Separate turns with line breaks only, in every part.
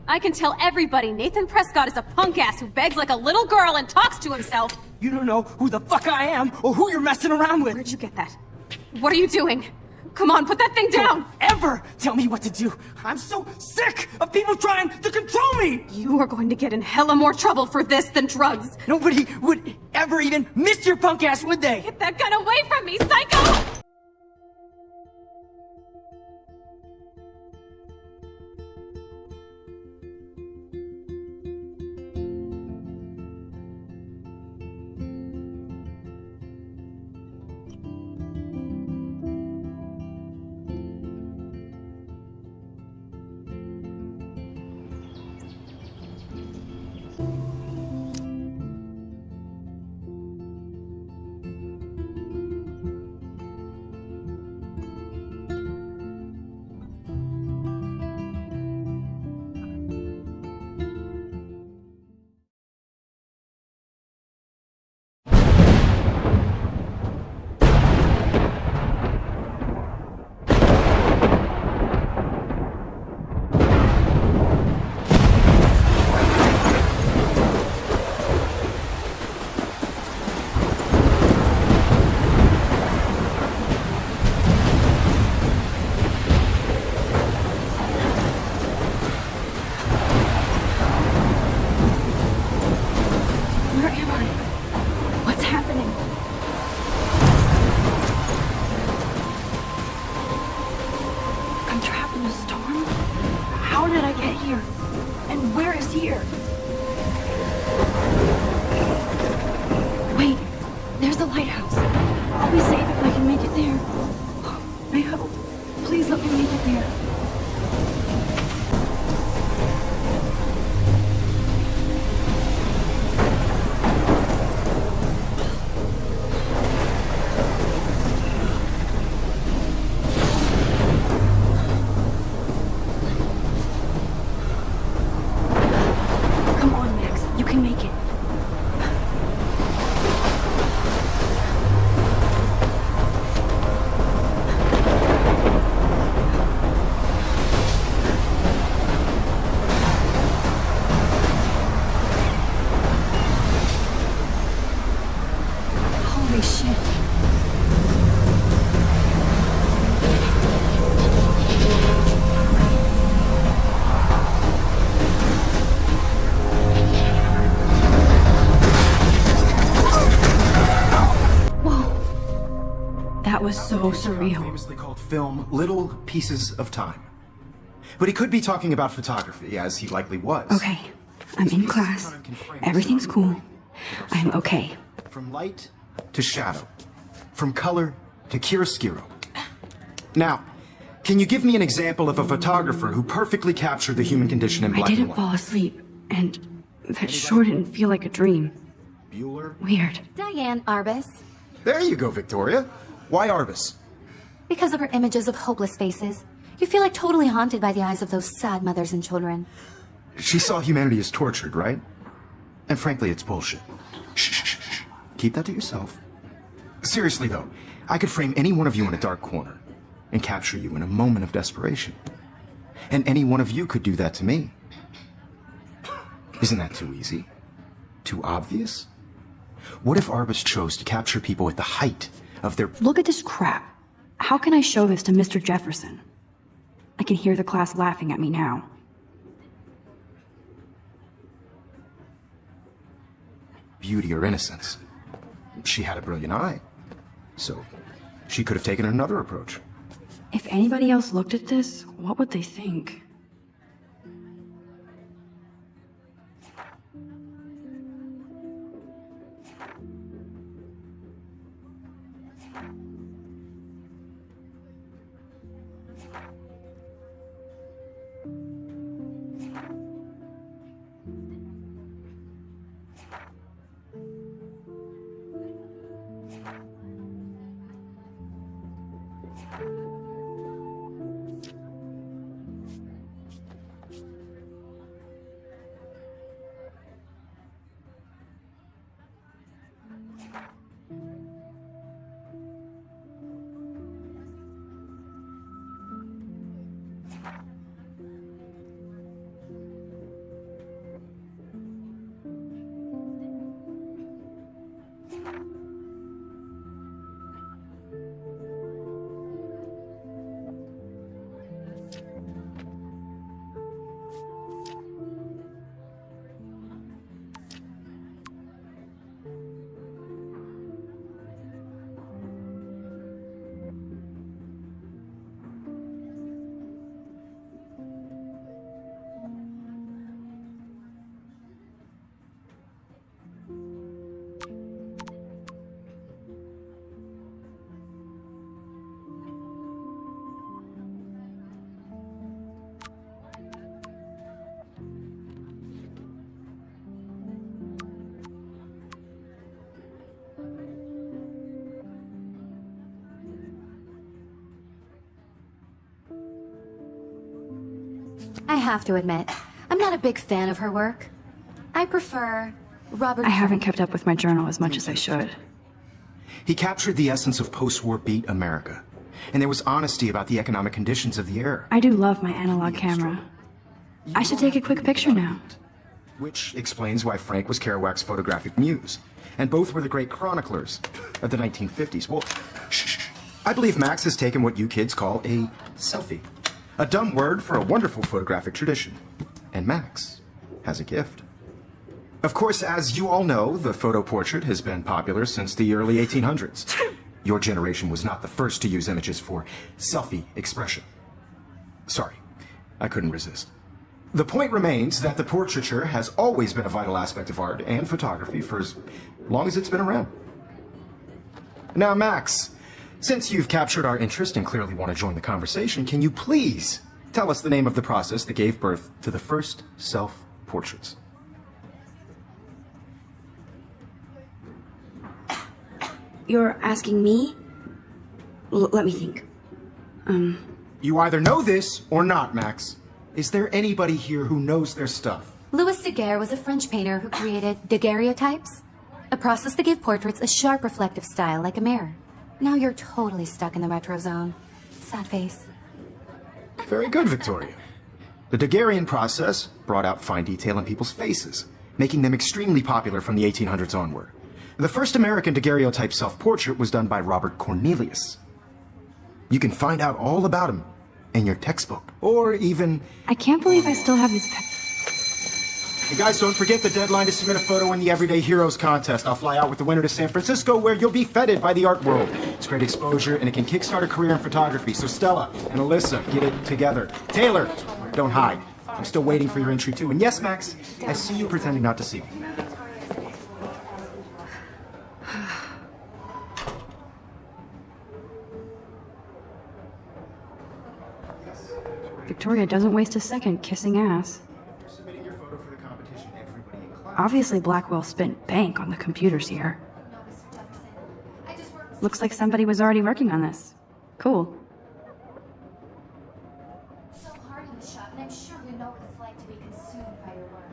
I can tell everybody Nathan Prescott is a punk ass who begs like a little girl and talks to himself.
You don't know who the fuck I am or who you're messing around with.
Where'd you get that? What are you doing? Come on, put that thing down!
Don't ever tell me what to do. I'm so sick of people trying to control me.
You are going to get in hella more trouble for this than drugs.
Nobody would ever even miss your punk ass, would they?
Get that gun away from me, psycho!
That was so surreal.
Famously called film Little Pieces of Time. But he could be talking about photography, as he likely was.
Okay, I'm in class. Everything's cool. I'm okay.
From light to shadow. From color to chiaroscuro. Now, can you give me an example of a photographer who perfectly captured the human condition in black and white?
I didn't fall asleep, and that sure didn't feel like a dream.
Bueller?
Weird.
Diane Arbus.
There you go, Victoria. Why Arbus?
Because of her images of hopeless faces. You feel like totally haunted by the eyes of those sad mothers and children.
She saw humanity as tortured, right? And frankly, it's bullshit. Shh, shh, shh, shh. Keep that to yourself. Seriously, though, I could frame any one of you in a dark corner and capture you in a moment of desperation. And any one of you could do that to me. Isn't that too easy? Too obvious? What if Arbus chose to capture people at the height of their...
Look at this crap. How can I show this to Mr. Jefferson? I can hear the class laughing at me now.
Beauty or innocence. She had a brilliant eye. So, she could have taken another approach.
If anybody else looked at this, what would they think?
I have to admit, I'm not a big fan of her work. I prefer Robert...
I haven't kept up with my journal as much as I should.
He captured the essence of post-war beat America, and there was honesty about the economic conditions of the era.
I do love my analog camera. I should take a quick picture now.
Which explains why Frank was Kerouac's photographic muse, and both were the great chroniclers of the 1950s. Well, I believe Max has taken what you kids call a selfie. A dumb word for a wonderful photographic tradition. And Max has a gift. Of course, as you all know, the photo portrait has been popular since the early 1800s. Your generation was not the first to use images for selfie expression. Sorry, I couldn't resist. The point remains that the portraiture has always been a vital aspect of art and photography for as long as it's been around. Now, Max, since you've captured our interest and clearly want to join the conversation, can you please tell us the name of the process that gave birth to the first self-portraits?
You're asking me? Let me think.
You either know this or not, Max. Is there anybody here who knows their stuff?
Louis Daguerre was a French painter who created daguerreotypes, a process that gave portraits a sharp reflective style like a mirror. Now you're totally stuck in the retro zone. Sad face.
Very good, Victoria. The Daguerrean process brought out fine detail in people's faces, making them extremely popular from the 1800s onward. The first American daguerreotype self-portrait was done by Robert Cornelius. You can find out all about him in your textbook, or even...
I can't believe I still have this
And guys, don't forget the deadline to submit a photo in the Everyday Heroes contest. I'll fly out with the winner to San Francisco, where you'll be feted by the art world. It's great exposure, and it can kickstart a career in photography. So Stella and Alyssa, get it together. Taylor, don't hide. I'm still waiting for your entry, too. And yes, Max, I see you pretending not to see me.
Victoria doesn't waste a second kissing ass. Obviously, Blackwell spent bank on the computers here. Looks like somebody was already working on this. Cool.
So hard in the shop, and I'm sure you know what it's like to be consumed by your work.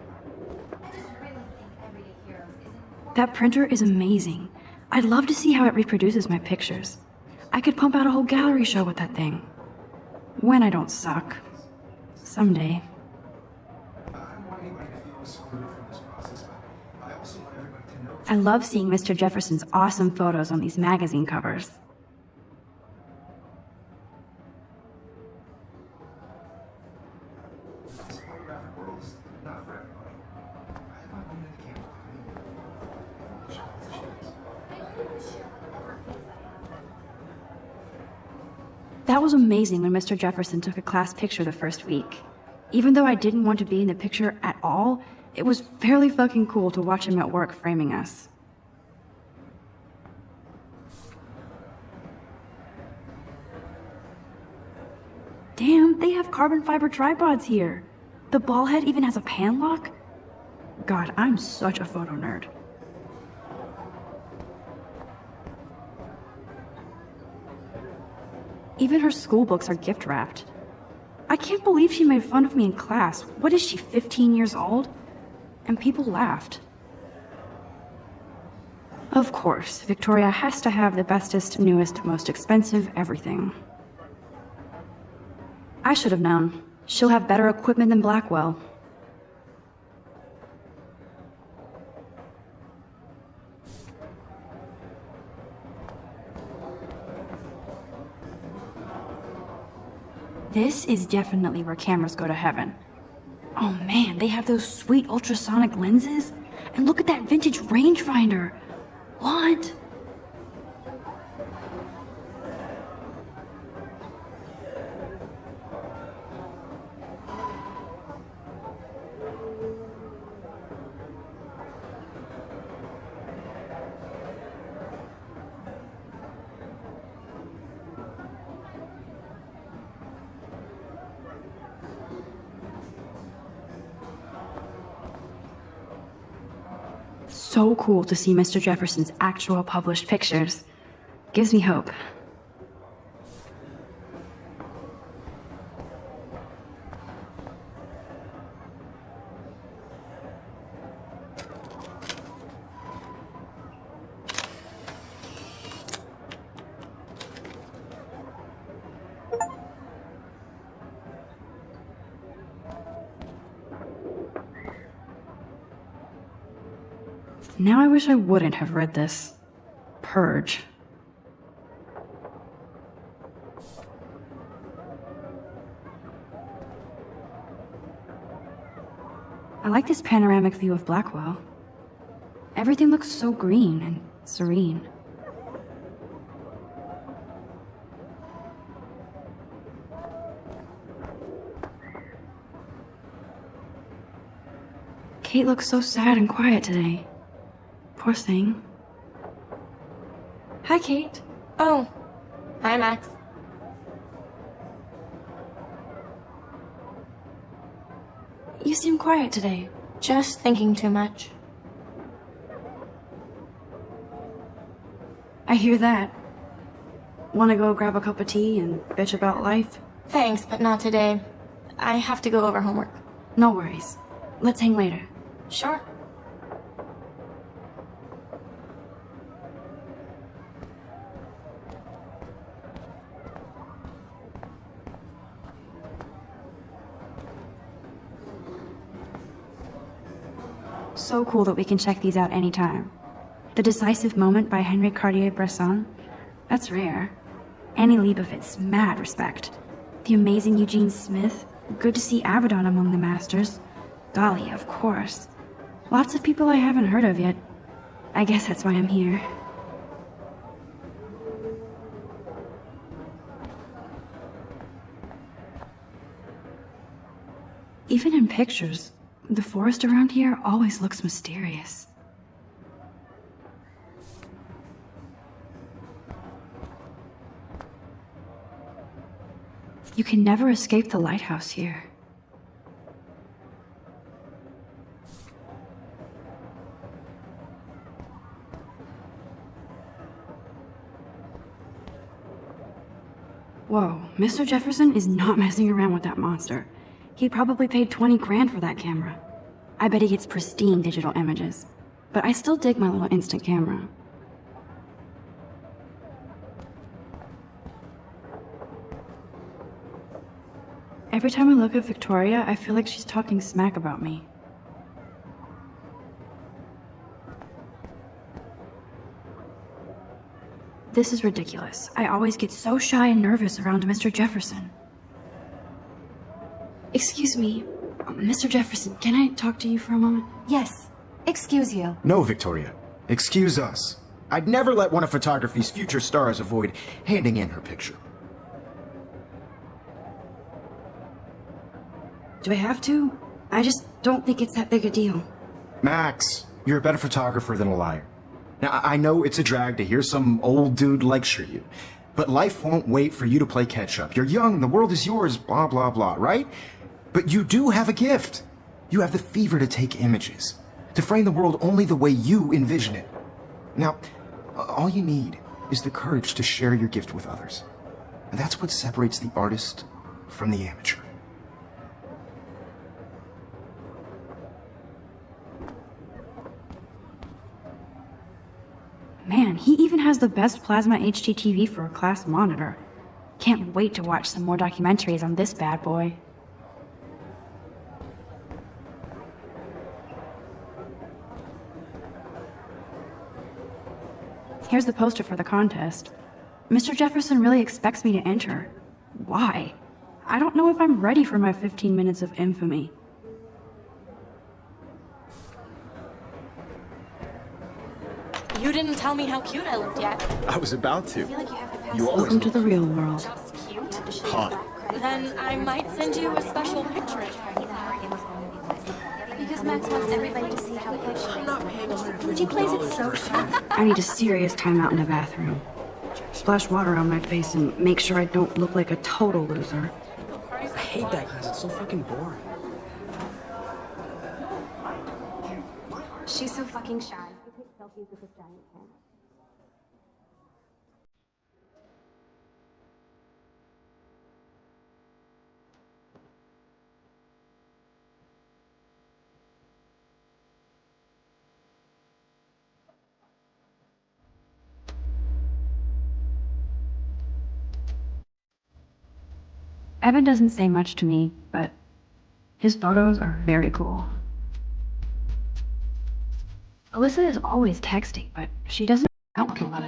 I just really think Everyday Heroes is important.
That printer is amazing. I'd love to see how it reproduces my pictures. I could pump out a whole gallery show with that thing. When I don't suck. Someday. I love seeing Mr. Jefferson's awesome photos on these magazine covers. That was amazing when Mr. Jefferson took a class picture the first week. Even though I didn't want to be in the picture at all, it was fairly fucking cool to watch him at work framing us. Damn, they have carbon fiber tripods here. The ball head even has a pan lock? God, I'm such a photo nerd. Even her school books are gift wrapped. I can't believe she made fun of me in class. What is she, 15 years old? And people laughed. Of course, Victoria has to have the bestest, newest, most expensive everything. I should have known. She'll have better equipment than Blackwell. This is definitely where cameras go to heaven. Oh man, they have those sweet ultrasonic lenses? And look at that vintage rangefinder! What? So cool to see Mr. Jefferson's actual published pictures. Gives me hope. Now I wish I wouldn't have read this. Purge. I like this panoramic view of Blackwell. Everything looks so green and serene. Kate looks so sad and quiet today. Poor thing. Hi, Kate.
Oh, hi, Max.
You seem quiet today.
Just thinking too much.
I hear that. Want to go grab a cup of tea and bitch about life?
Thanks, but not today. I have to go over homework.
No worries. Let's hang later.
Sure.
So cool that we can check these out anytime. The Decisive Moment by Henry Cartier-Bresson? That's rare. Annie Leibovitz, mad respect. The amazing Eugene Smith? Good to see Abaddon among the masters. Golly, of course. Lots of people I haven't heard of yet. I guess that's why I'm here. Even in pictures, the forest around here always looks mysterious. You can never escape the lighthouse here. Whoa, Mr. Jefferson is not messing around with that monster. He probably paid 20 grand for that camera. I bet he gets pristine digital images. But I still dig my little instant camera. Every time I look at Victoria, I feel like she's talking smack about me. This is ridiculous. I always get so shy and nervous around Mr. Jefferson. Excuse me, Mr. Jefferson, can I talk to you for a moment?
Yes. Excuse you.
No, Victoria. Excuse us. I'd never let one of photography's future stars avoid handing in her picture.
Do I have to? I just don't think it's that big a deal.
Max, you're a better photographer than a liar. Now, I know it's a drag to hear some old dude lecture you, but life won't wait for you to play catch-up. You're young, the world is yours, blah, blah, blah, right? But you do have a gift. You have the fever to take images, to frame the world only the way you envision it. Now, all you need is the courage to share your gift with others. And that's what separates the artist from the amateur.
Man, he even has the best plasma HDTV for a class monitor. Can't wait to watch some more documentaries on this bad boy. Here's the poster for the contest. Mr. Jefferson really expects me to enter. Why? I don't know if I'm ready for my 15 minutes of infamy.
You didn't tell me how cute I looked yet.
I was about to.
Welcome to the real world.
Just cute.
Hot.
Then I might send you a special picture.
Because Max wants everybody to see how good she plays it so sharp.
I need a serious timeout in the bathroom. Splash water on my face and make sure I don't look like a total loser.
I hate that class. It's so fucking boring.
She's so fucking shy. We take selfies with this giant camera.
Evan doesn't say much to me, but his photos are very cool. Alyssa is always texting, but she doesn't out with a lot.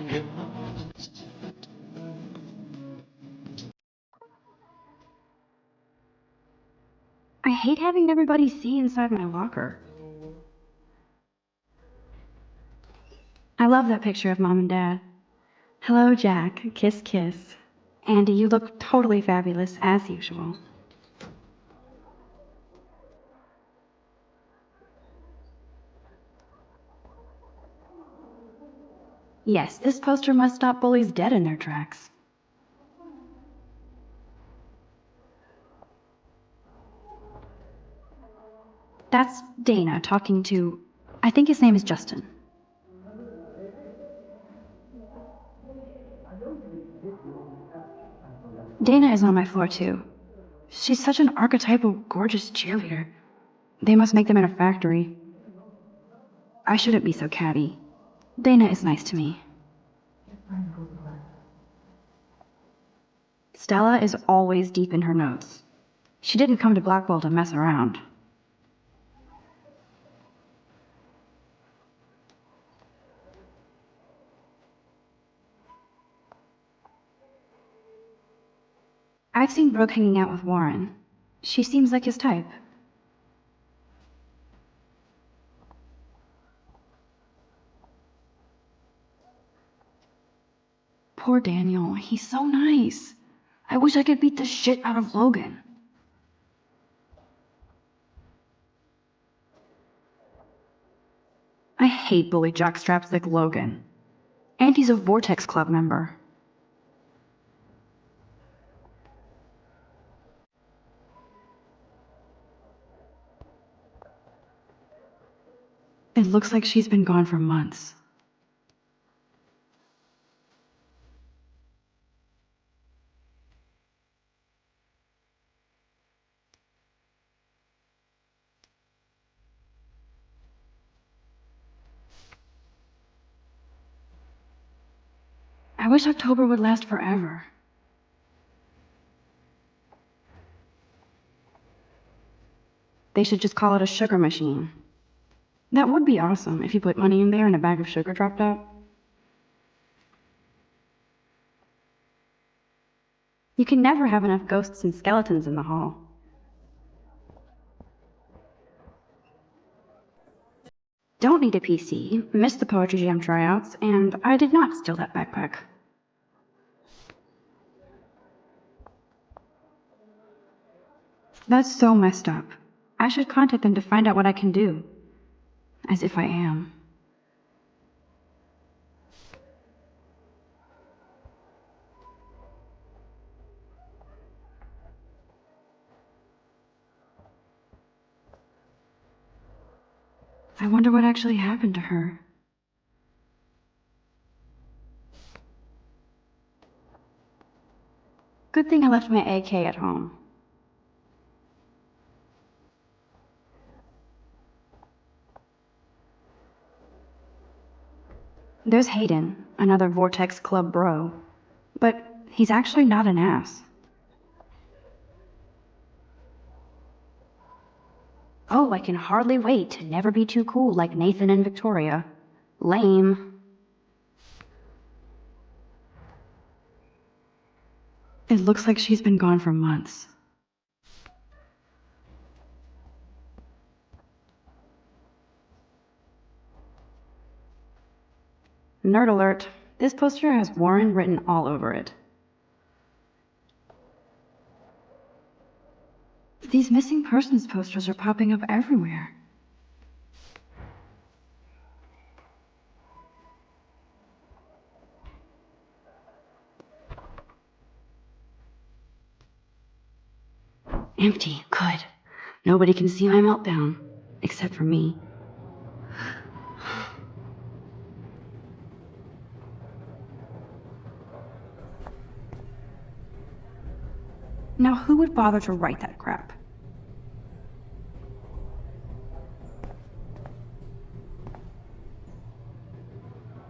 I hate having everybody see inside my locker. I love that picture of Mom and Dad. Hello, Jack. Kiss, kiss. Andy, you look totally fabulous, as usual. Yes, this poster must stop bullies dead in their tracks. That's Dana talking to... I think his name is Justin. Dana is on my floor, too. She's such an archetypal, gorgeous cheerleader. They must make them in a factory. I shouldn't be so catty. Dana is nice to me. Stella is always deep in her notes. She didn't come to Blackwell to mess around. I've seen Brooke hanging out with Warren. She seems like his type. Poor Daniel, he's so nice. I wish I could beat the shit out of Logan. I hate bully jockstraps like Logan. And he's a Vortex Club member. It looks like she's been gone for months. I wish October would last forever. They should just call it a sugar machine. That would be awesome if you put money in there and a bag of sugar dropped out. You can never have enough ghosts and skeletons in the hall. Don't need a PC, missed the Poetry Jam tryouts, and I did not steal that backpack. That's so messed up. I should contact them to find out what I can do. As if I am. I wonder what actually happened to her. Good thing I left my AK at home. There's Hayden, another Vortex Club bro. But he's actually not an ass. Oh, I can hardly wait to never be too cool like Nathan and Victoria. Lame. It looks like she's been gone for months. Nerd alert. This poster has Warren written all over it. These missing persons posters are popping up everywhere. Empty. Good. Nobody can see my meltdown. Except for me. Now who would bother to write that crap?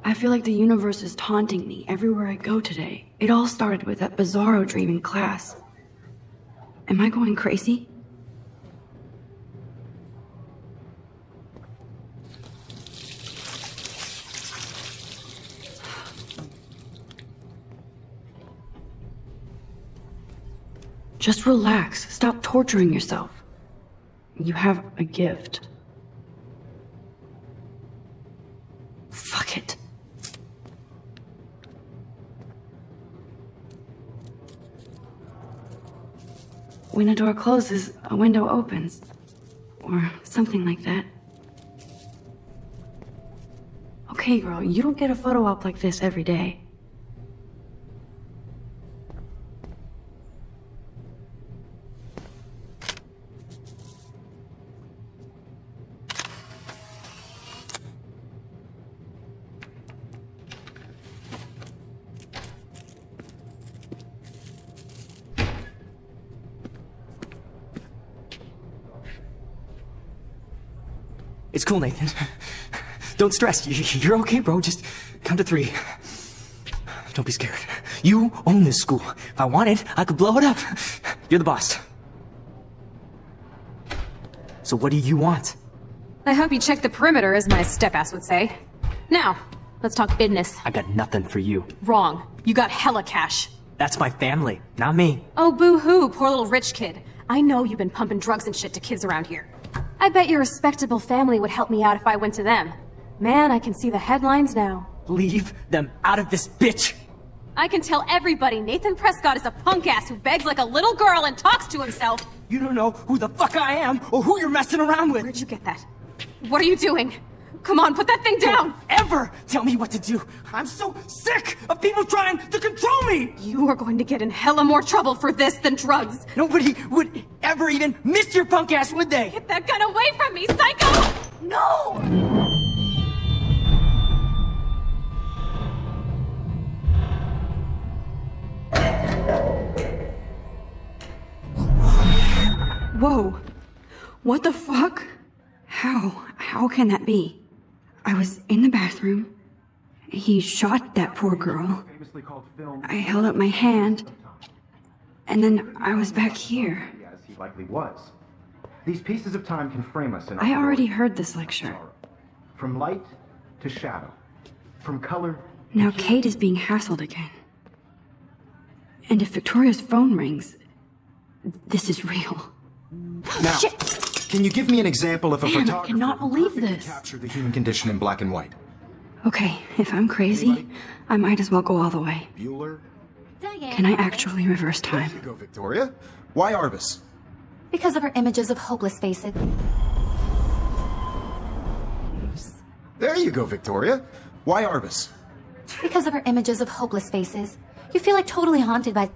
I feel like the universe is taunting me everywhere I go today. It all started with that bizarro dream in class. Am I going crazy? Just relax. Stop torturing yourself. You have a gift. Fuck it. When a door closes, a window opens. Or something like that. Okay, girl, you don't get a photo op like this every day.
It's cool, Nathan. Don't stress. You're okay, bro. Just count to 3. Don't be scared. You own this school. If I wanted, I could blow it up. You're the boss. So what do you want?
I hope you check the perimeter, as my step-ass would say. Now, let's talk business.
I got nothing for you.
Wrong. You got hella cash.
That's my family, not me.
Oh, boo-hoo, poor little rich kid. I know you've been pumping drugs and shit to kids around here. I bet your respectable family would help me out if I went to them. Man, I can see the headlines now.
Leave them out of this bitch!
I can tell everybody Nathan Prescott is a punk-ass who begs like a little girl and talks to himself.
You don't know who the fuck I am or who you're messing around with!
Where'd you get that? What are you doing? Come on, put that thing down!
Don't ever tell me what to do! I'm so sick of people trying to control me!
You are going to get in hella more trouble for this than drugs.
Nobody would ever even miss your punk ass, would they?
Get that gun away from me, psycho!
No!
Whoa. What the fuck? How can that be? I was in the bathroom. He shot that poor girl. I held up my hand. And then I was back here.
As he likely was. These pieces of time can frame us in
I already heard this lecture.
From light to shadow. From color.
Now Kate is being hassled again. And if Victoria's phone rings, this is real.
Now,
Shit.
Can you give me an example of a
Man, I
photographer
cannot
who
believe
perfectly
this.
captured the human condition in black and white?
Okay, if I'm crazy, I might as well go all the way.
Bueller?
Can I actually reverse time?
There you go, Victoria. Why Arbus?
Because of her images of hopeless faces.
There you go, Victoria. Why Arbus?
Because of her images of hopeless faces. You feel like totally haunted by...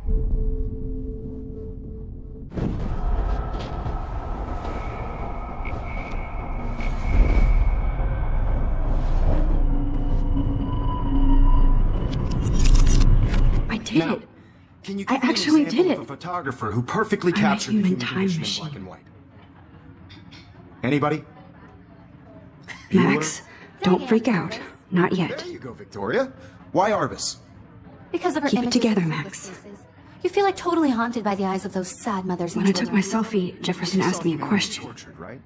I did
Now,
it.
can you
I
give me
actually
an example
did
of
it.
a photographer who perfectly
I'm a
captured the
human
human
time
condition
machine.
in black and white? Anybody?
Max, don't freak out. Not yet.
There you go, Victoria. Why Arbus?
Because of her
Keep it
images
together,
of
Max.
hopeless faces. You feel like totally haunted by the eyes of those sad mothers
When
and
I took my
children.
selfie, Jefferson asked me a question.
Tortured, right?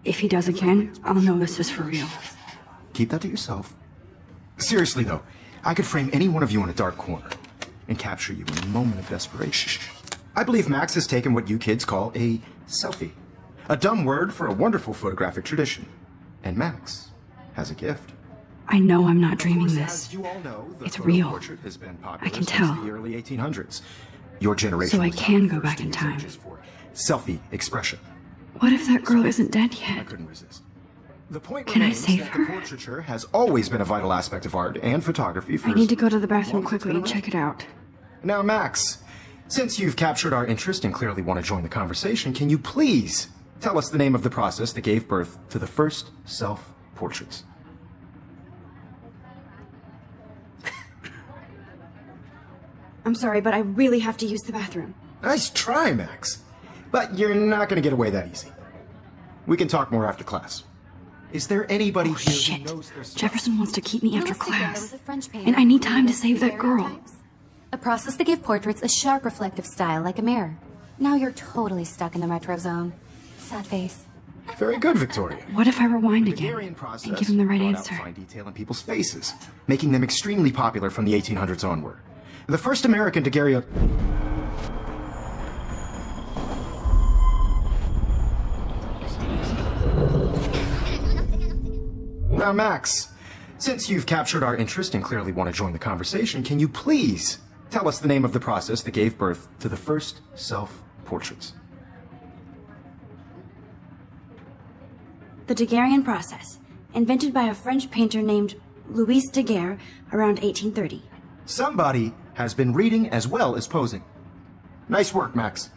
If he does again, I'll know this is for real.
Keep that to yourself. Seriously, though, I could frame any one of you in a dark corner and capture you in a moment of desperation. I believe Max has taken what you kids call a selfie. A dumb word for a wonderful photographic tradition. And Max has a gift.
I know I'm not
Of
dreaming
course,
this.
as you all know, the
It's
photo
real.
portrait has been popular
I can
since
tell.
the early 1800s. Your generation
So I
was
can
not
go
the
back
first
in
to use
time.
images for selfie expression.
What if that girl isn't dead
I
yet?
couldn't resist. The point
Can I
remains
save
that
her?
the portraiture has always been a vital aspect of art and photography for
I need to go to the
as
bathroom
long as it's
quickly
been
and
around.
check it out.
Now, Max, since you've captured our interest and clearly want to join the conversation, can you please tell us the name of the process that gave birth to the first self-portraits?
I'm sorry, but I really have to use the bathroom.
Nice try, Max. But you're not going to get away that easy. We can talk more after class. Is there anybody here
Shit.
who knows their stuff?
Jefferson wants to keep me after
Louis Daguerre
class.
was a French painter
And I need
who
time to
created
save that girl.
daguerreotypes, a process that gave portraits a sharp reflective style like a mirror. Now you're totally stuck in the retro zone. Sad face.
Very good, Victoria.
What if I rewind again
Daguerrean process
and give him the right
brought out
answer?
fine detail in people's faces, making them extremely popular from the 1800s onward. The first American daguerreotype... Now, Max, since you've captured our interest and clearly want to join the conversation, can you please tell us the name of the process that gave birth to the first self-portraits?
The Daguerrean process, invented by a French painter named Louis Daguerre around 1830.
Somebody has been reading as well as posing. Nice work, Max.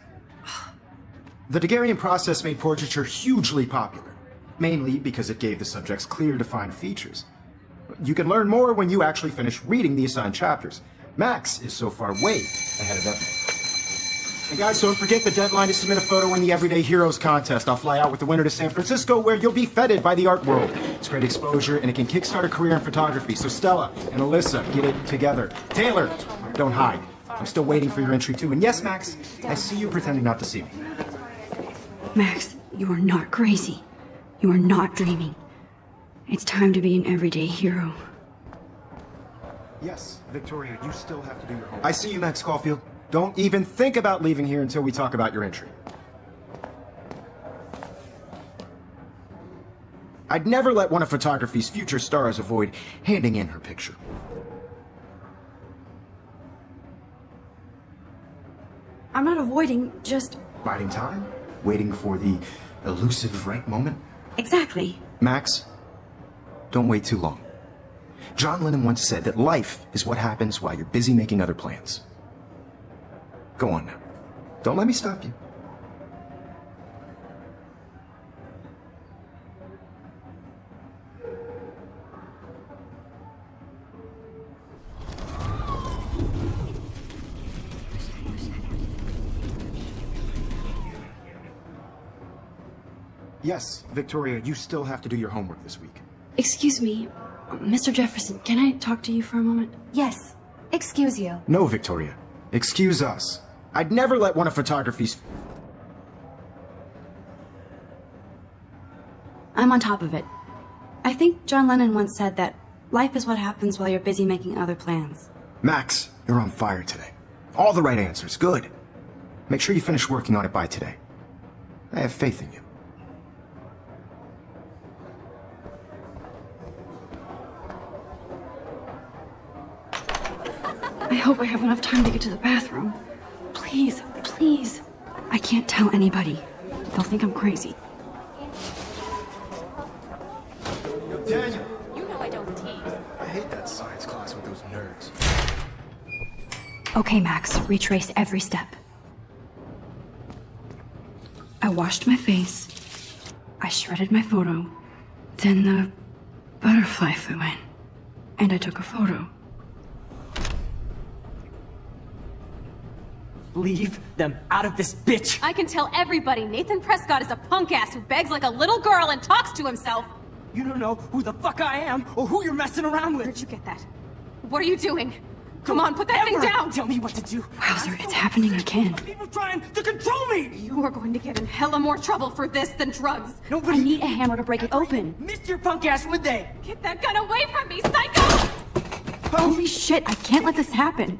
The Daguerrean process made portraiture hugely popular, mainly because it gave the subjects clear, defined features. You can learn more when you actually finish reading the assigned chapters. Max is so far way ahead of everyone. And guys, don't forget the deadline to submit a photo in the Everyday Heroes contest. I'll fly out with the winner to San Francisco, where you'll be feted by the art world. It's great exposure, and it can kickstart a career in photography. So Stella and Alyssa, get it together. Taylor, don't hide. I'm still waiting for your entry, too. And yes, Max, I see you pretending not to see me.
Max, you are not crazy. You are not dreaming. It's time to be an everyday hero.
Yes, Victoria, you still have to do your homework. I see you, Max Caulfield. Don't even think about leaving here until we talk about your entry. I'd never let one of photography's future stars avoid handing in her picture.
I'm not avoiding, just...
Biding time? Waiting for the elusive right moment?
Exactly.
Max, don't wait too long. John Lennon once said that life is what happens while you're busy making other plans. Go on now. Don't let me stop you. Yes, Victoria, you still have to do your homework this week.
Excuse me, Mr. Jefferson, can I talk to you for a moment?
Yes. Excuse you.
No, Victoria. Excuse us. I'd never let one of photography's...
I'm on top of it. I think John Lennon once said that life is what happens while you're busy making other plans.
Max, you're on fire today. All the right answers. Good. Make sure you finish working on it by today. I have faith in you.
I hope I have enough time to get to the bathroom. Please, please. I can't tell anybody. They'll think I'm crazy.
Daniel!
You know I don't tease.
I hate that science class with those nerds.
Okay, Max, retrace every step. I washed my face. I shredded my photo. Then the butterfly flew in. And I took a photo.
Leave them out of this bitch!
I can tell everybody Nathan Prescott is a punk ass who begs like a little girl and talks to himself.
You don't know who the fuck I am or who you're messing around with!
Where'd you get that? What are you doing? Come on, put that thing down!
Tell me what to do!
Wowzer, it's happening again.
People trying to control me!
You are going to get in hella more trouble for this than drugs.
I
Nobody
need a hammer to break it open.
missed your punk ass, would they?
Get that gun away from me, psycho!
Holy shit, I can't let this happen.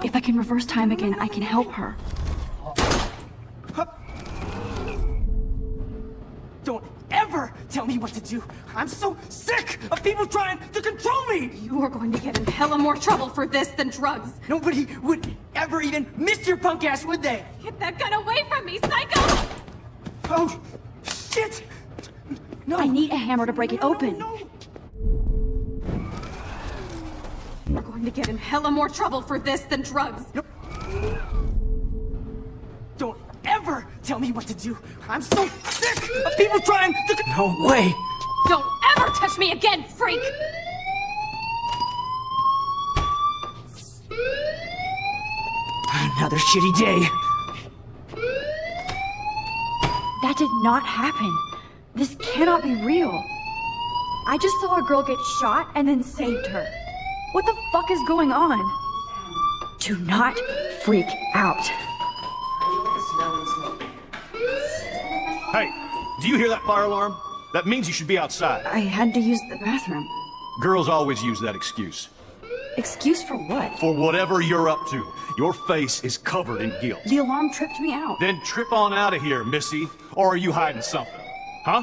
If I can reverse time again, I can help her.
Don't ever tell me what to do! I'm so sick of people trying to control me!
You are going to get in hella more trouble for this than drugs.
Nobody would ever even miss your punk ass, would they?
Get that gun away from me, psycho!
Oh, shit! No!
I need a hammer to break it open.
No.
You're going to get in hella more trouble for this than drugs.
Don't ever tell me what to do! I'm so sick of people trying to... No way!
Don't ever touch me again, freak!
Another shitty day.
That did not happen. This cannot be real. I just saw a girl get shot and then saved her. What the fuck is going on? Do not freak out.
Hey, do you hear that fire alarm? That means you should be outside.
I had to use the bathroom.
Girls always use that excuse.
Excuse for what?
For whatever you're up to, your face is covered in guilt.
The alarm tripped me out.
Then trip on out of here, missy. Or are you hiding something? Huh?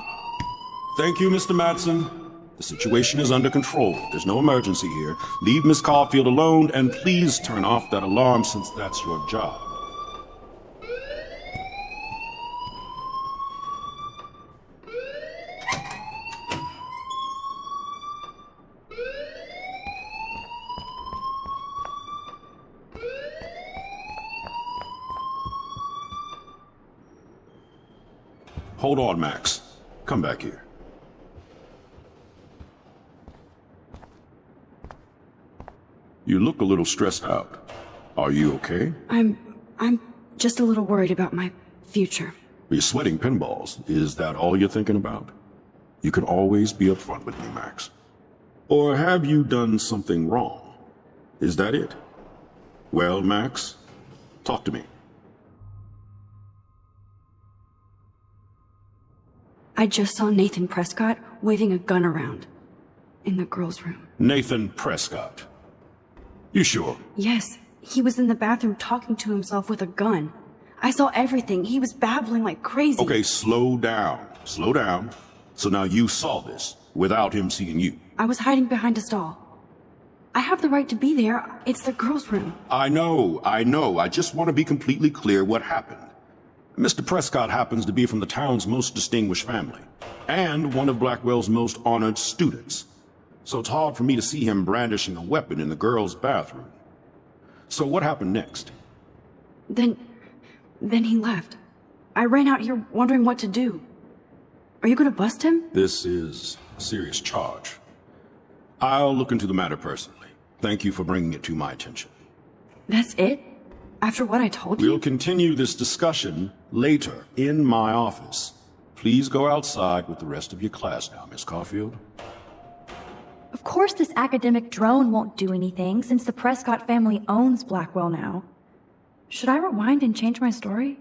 Thank you, Mr. Madsen. The situation is under control. There's no emergency here. Leave Miss Caulfield alone, and please turn off that alarm since that's your job. Hold on, Max. Come back here. You look a little stressed out. Are you okay?
I'm just a little worried about my future.
You're sweating pinballs. Is that all you're thinking about? You can always be upfront with me, Max. Or have you done something wrong? Is that it? Well, Max, talk to me.
I just saw Nathan Prescott waving a gun around in the girls' room.
Nathan Prescott. You sure?
Yes, he was in the bathroom talking to himself with a gun. I saw everything. He was babbling like crazy.
Okay, slow down. Slow down. So now you saw this without him seeing you.
I was hiding behind a stall. I have the right to be there. It's the girls' room.
I know. I just want to be completely clear what happened. Mr. Prescott happens to be from the town's most distinguished family, and one of Blackwell's most honored students. So it's hard for me to see him brandishing a weapon in the girls' bathroom. So what happened next?
Then he left. I ran out here wondering what to do. Are you gonna bust him?
This is a serious charge. I'll look into the matter personally. Thank you for bringing it to my attention.
That's it? After what I told you?
We'll continue this discussion later in my office. Please go outside with the rest of your class now, Miss Caulfield.
Of course this academic drone won't do anything since the Prescott family owns Blackwell now. Should I rewind and change my story?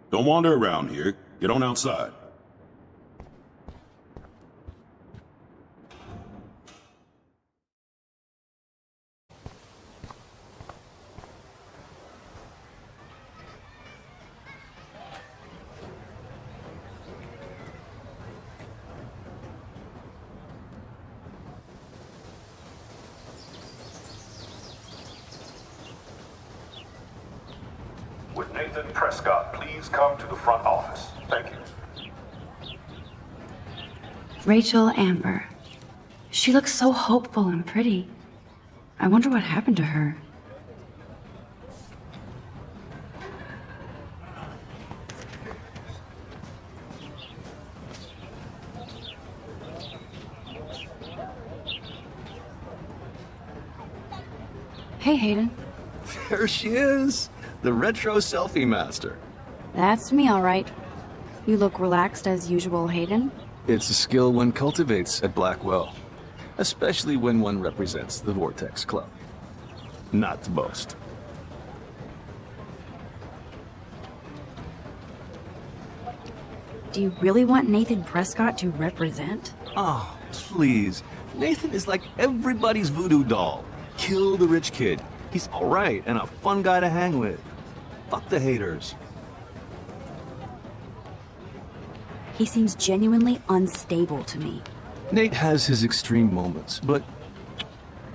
Don't wander around here. Get on outside. With Nathan Prescott, please come to the front office. Thank you.
Rachel Amber. She looks so hopeful and pretty. I wonder what happened to her. Hey, Hayden.
There she is, the retro selfie master.
That's me, all right. You look relaxed as usual, Hayden.
It's a skill one cultivates at Blackwell, especially when one represents the Vortex Club. Not to boast.
Do you really want Nathan Prescott to represent?
Oh, please. Nathan is like everybody's voodoo doll. Kill the rich kid. He's all right and a fun guy to hang with. Fuck the haters.
He seems genuinely unstable to me.
Nate has his extreme moments, but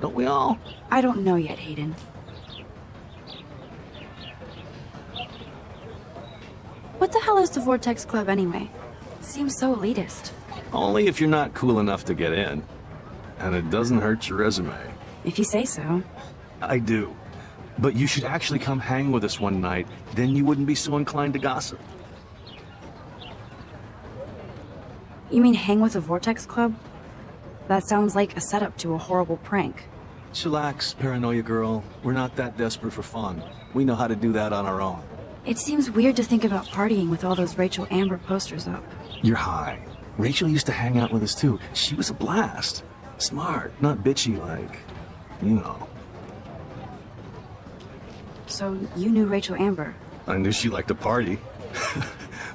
don't we all?
I don't know yet, Hayden. What the hell is the Vortex Club anyway? It seems so elitist.
Only if you're not cool enough to get in. And it doesn't hurt your resume.
If you say so.
I do. But you should actually come hang with us one night, then you wouldn't be so inclined to gossip.
You mean hang with the Vortex Club? That sounds like a setup to a horrible prank.
Chillax, paranoia girl. We're not that desperate for fun. We know how to do that on our own.
It seems weird to think about partying with all those Rachel Amber posters up.
You're high. Rachel used to hang out with us too. She was a blast. Smart, not bitchy like, you know.
So you knew Rachel Amber?
I knew she liked to party.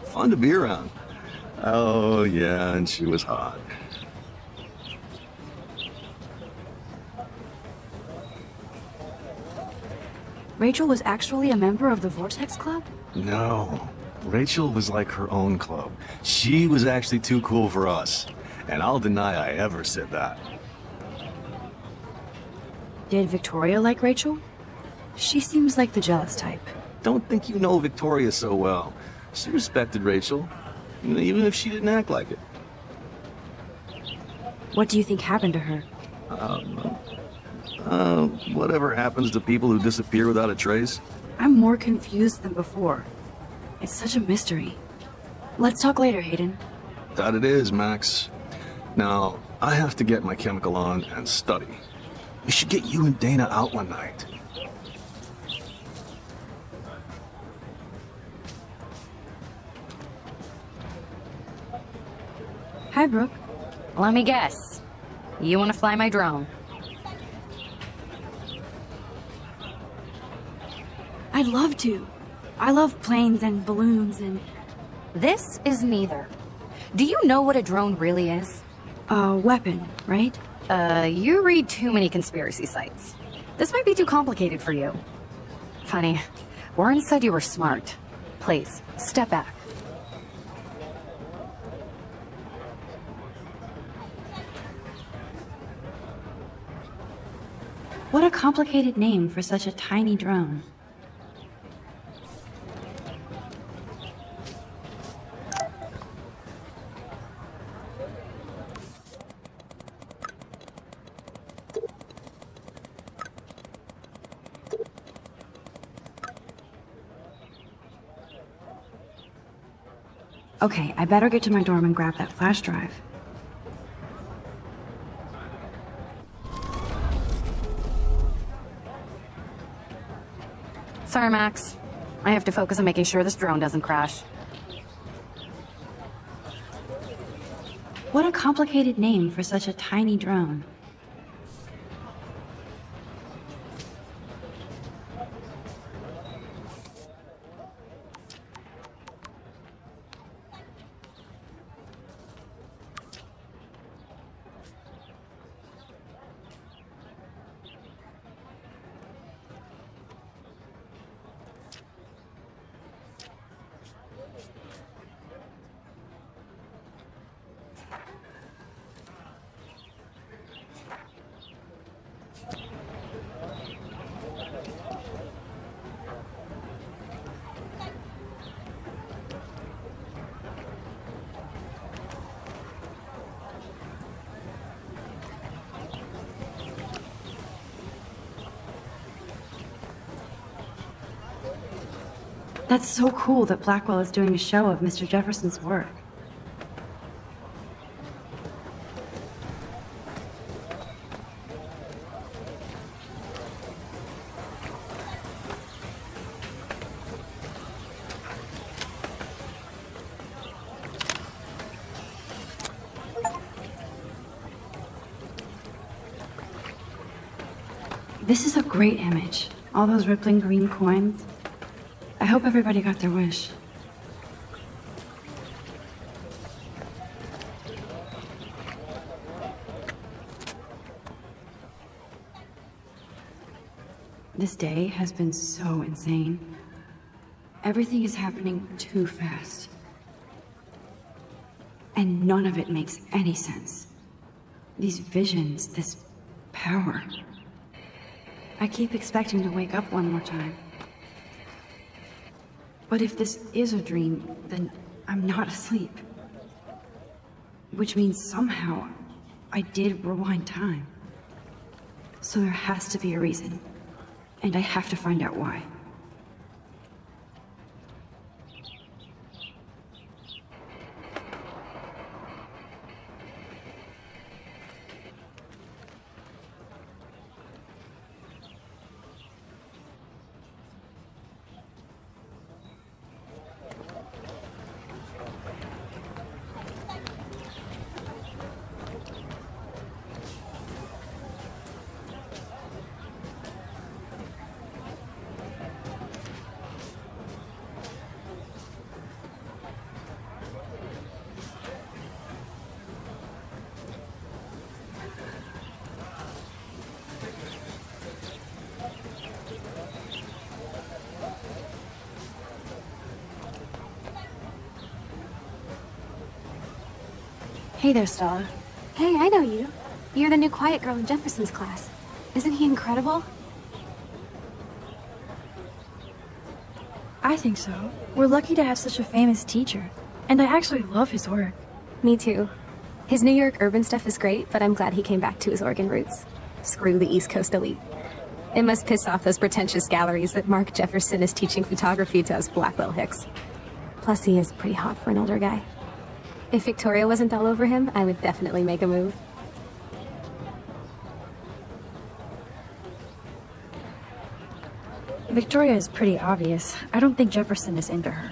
Fun to be around. Oh yeah, and she was hot.
Rachel was actually a member of the Vortex Club?
No. Rachel was like her own club. She was actually too cool for us. And I'll deny I ever said that.
Did Victoria like Rachel? She seems like the jealous type.
Don't think you know Victoria so well. She respected Rachel, even if she didn't act like it.
What do you think happened to her?
Whatever happens to people who disappear without a trace.
I'm more confused than before. It's such a mystery. Let's talk later, Hayden.
That it is, Max. Now, I have to get my chemical on and study. We should get you and Dana out one night.
Hi, Brooke.
Let me guess. You want to fly my drone?
I'd love to. I love planes and balloons and...
This is neither. Do you know what a drone really is?
a weapon, right?
You read too many conspiracy sites. This might be too complicated for you. Funny, Warren said you were smart. Please, step back.
What a complicated name for such a tiny drone. Okay, I better get to my dorm and grab that flash drive.
Sorry, Max. I have to focus on making sure this drone doesn't crash.
What a complicated name for such a tiny drone. That's so cool that Blackwell is doing a show of Mr. Jefferson's work. This is a great image. All those rippling green coins. I hope everybody got their wish. This day has been so insane. Everything is happening too fast. And none of it makes any sense. These visions, this power. I keep expecting to wake up one more time. But if this is a dream, then I'm not asleep. Which means somehow I did rewind time. So there has to be a reason. And I have to find out why. Hey there, Stella.
Hey, I know you. You're the new quiet girl in Jefferson's class. Isn't he incredible?
I think so. We're lucky to have such a famous teacher. And I actually love his work.
Me too. His New York urban stuff is great, but I'm glad he came back to his Oregon roots. Screw the East Coast elite. It must piss off those pretentious galleries that Mark Jefferson is teaching photography to us Blackwell hicks. Plus, he is pretty hot for an older guy. If Victoria wasn't all over him, I would definitely make a move.
Victoria is pretty obvious. I don't think Jefferson is into her.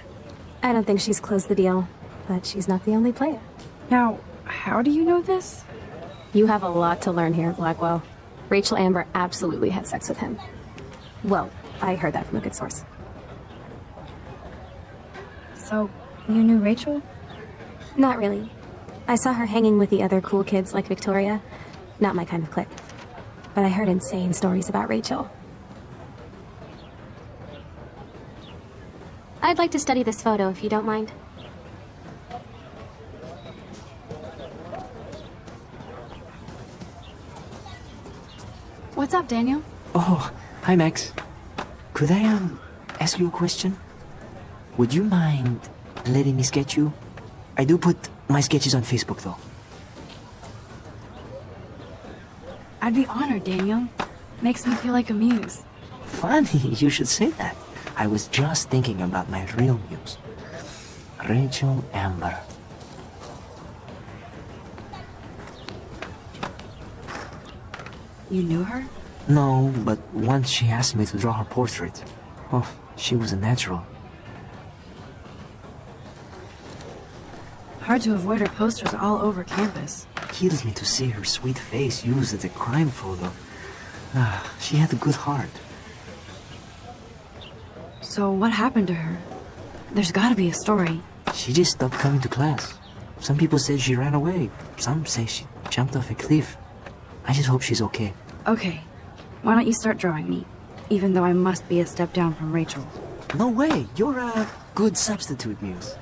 I don't think she's closed the deal, but she's not the only player.
Now, how do you know this?
You have a lot to learn here, Blackwell. Rachel Amber absolutely had sex with him. Well, I heard that from a good source.
So, you knew Rachel?
Not really. I saw her hanging with the other cool kids like Victoria. Not my kind of clique. But I heard insane stories about Rachel. I'd like to study this photo if you don't mind.
What's up, Daniel?
Oh, hi, Max. Could I, ask you a question? Would you mind letting me sketch you? I do put my sketches on Facebook, though.
I'd be honored, Daniel. Makes me feel like a muse.
Funny, you should say that. I was just thinking about my real muse. Rachel Amber.
You knew her?
No, but once she asked me to draw her portrait. Oh, she was a natural.
Hard to avoid her posters all over campus.
Kills me to see her sweet face used as a crime photo. Ah, she had a good heart.
So what happened to her? There's gotta be a story.
She just stopped coming to class. Some people say she ran away. Some say she jumped off a cliff. I just hope she's okay.
Okay, why don't you start drawing me? Even though I must be a step down from Rachel.
No way, you're a good substitute muse.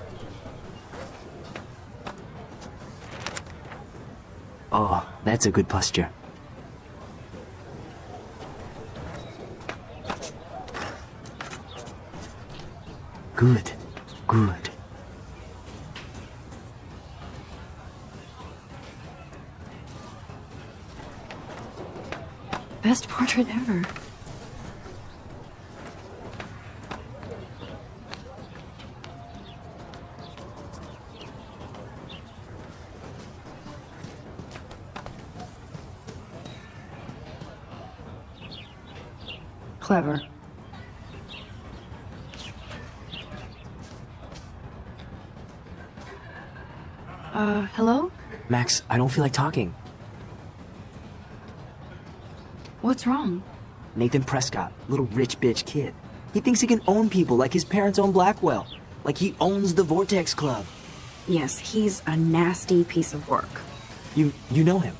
Oh, that's a good posture. Good, good.
Best portrait ever. Clever. Hello?
Max, I don't feel like talking.
What's wrong?
Nathan Prescott, little rich bitch kid. He thinks he can own people like his parents own Blackwell. Like he owns the Vortex Club.
Yes, he's a nasty piece of work.
You know him.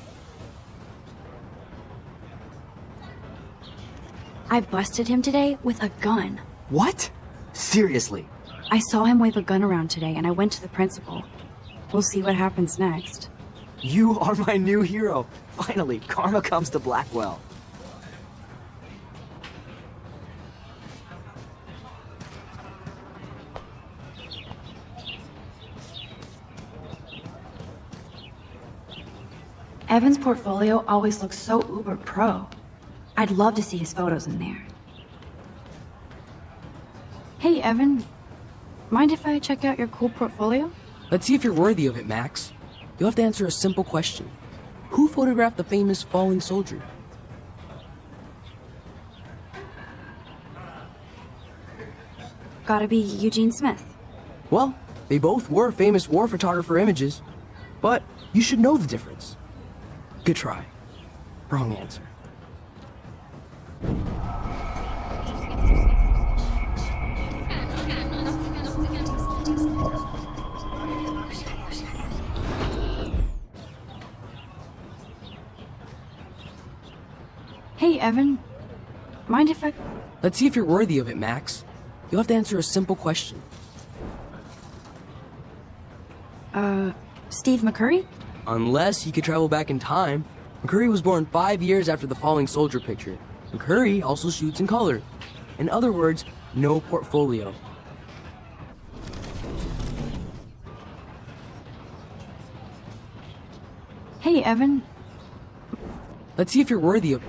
I busted him today with a gun.
What? Seriously?
I saw him wave a gun around today and I went to the principal. We'll see what happens next.
You are my new hero. Finally, karma comes to Blackwell.
Evan's portfolio always looks so uber pro. I'd love to see his photos in there. Hey, Evan. Mind if I check out your cool portfolio?
Let's see if you're worthy of it, Max. You'll have to answer a simple question. Who photographed the famous falling soldier?
Gotta be Eugene Smith.
Well, they both were famous war photographer images, but you should know the difference. Good try. Wrong answer.
Hey, Evan. Mind if I...
Let's see if you're worthy of it, Max. You'll have to answer a simple question.
Steve McCurry?
Unless he could travel back in time. McCurry was born 5 years after the falling soldier picture. McCurry also shoots in color. In other words, no portfolio.
Hey, Evan.
Let's see if you're worthy of...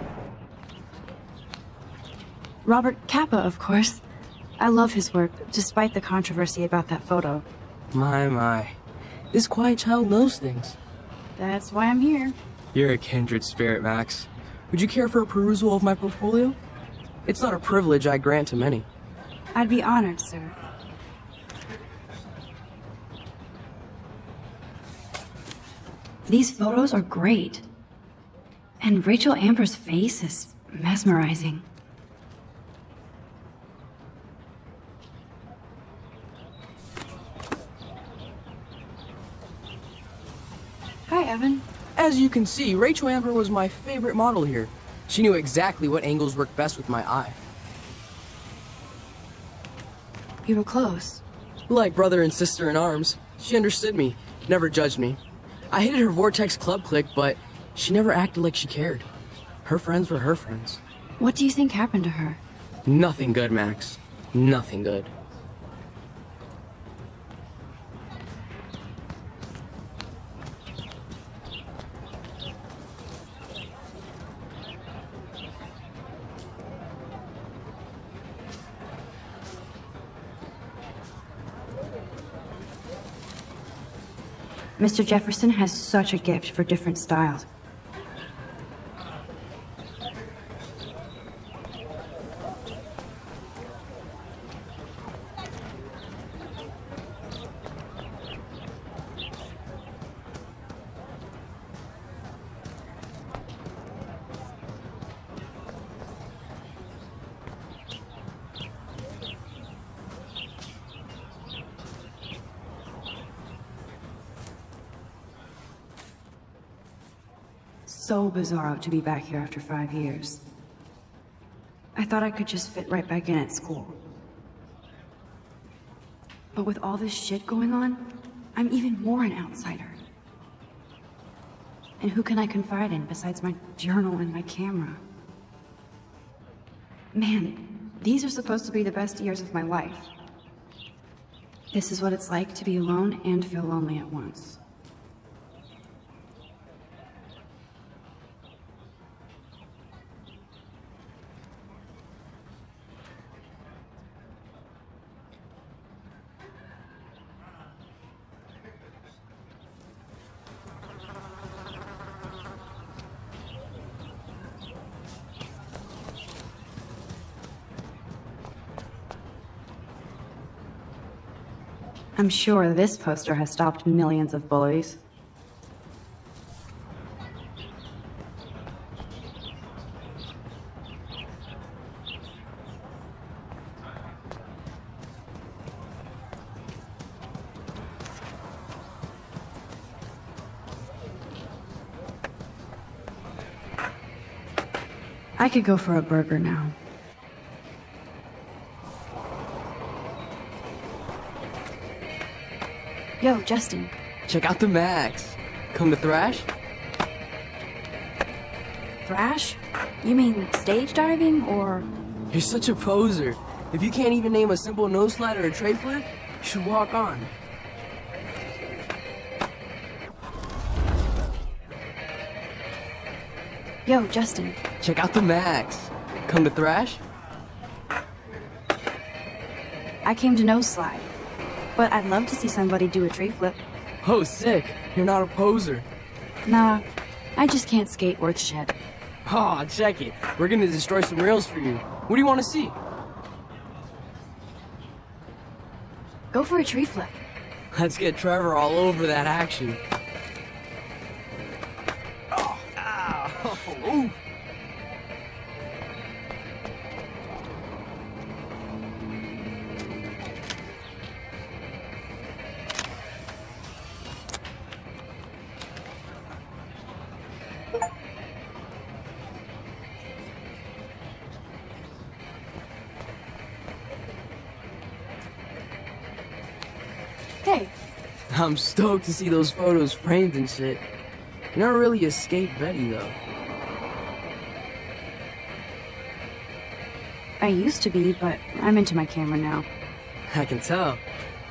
Robert Capa, of course. I love his work, despite the controversy about that photo.
My. This quiet child knows things.
That's why I'm here.
You're a kindred spirit, Max. Would you care for a perusal of my portfolio? It's not a privilege I grant to many.
I'd be honored, sir. These photos are great. And Rachel Amber's face is mesmerizing. Hi, Evan.
As you can see, Rachel Amber was my favorite model here. She knew exactly what angles worked best with my eye.
You were close.
Like brother and sister in arms, she understood me, never judged me. I hated her Vortex Club clique, but she never acted like she cared. Her friends were her friends.
What do you think happened to her?
Nothing good, Max. Nothing good.
Mr. Jefferson has such a gift for different styles. So bizarro to be back here after 5 years. I thought I could just fit right back in at school. But with all this shit going on, I'm even more an outsider. And who can I confide in besides my journal and my camera? Man, these are supposed to be the best years of my life. This is what it's like to be alone and feel lonely at once. I'm sure this poster has stopped millions of bullies. I could go for a burger now. Yo, Justin.
Check out the Max. Come to thrash?
Thrash? You mean stage diving, or...?
You're such a poser. If you can't even name a simple nose slide or a tray flip, you should walk on.
Yo, Justin.
Check out the Max. Come to thrash?
I came to nose slide. But I'd love to see somebody do a tray flip.
Oh, sick. You're not a poser.
Nah, I just can't skate worth shit.
Aw, check it. We're gonna destroy some rails for you. What do you want to see?
Go for a tree flip.
Let's get Trevor all over that action. Oh, ow. Ooh.
Hey.
I'm stoked to see those photos framed and shit. You never really escaped Betty, though.
I used to be, but I'm into my camera now.
I can tell.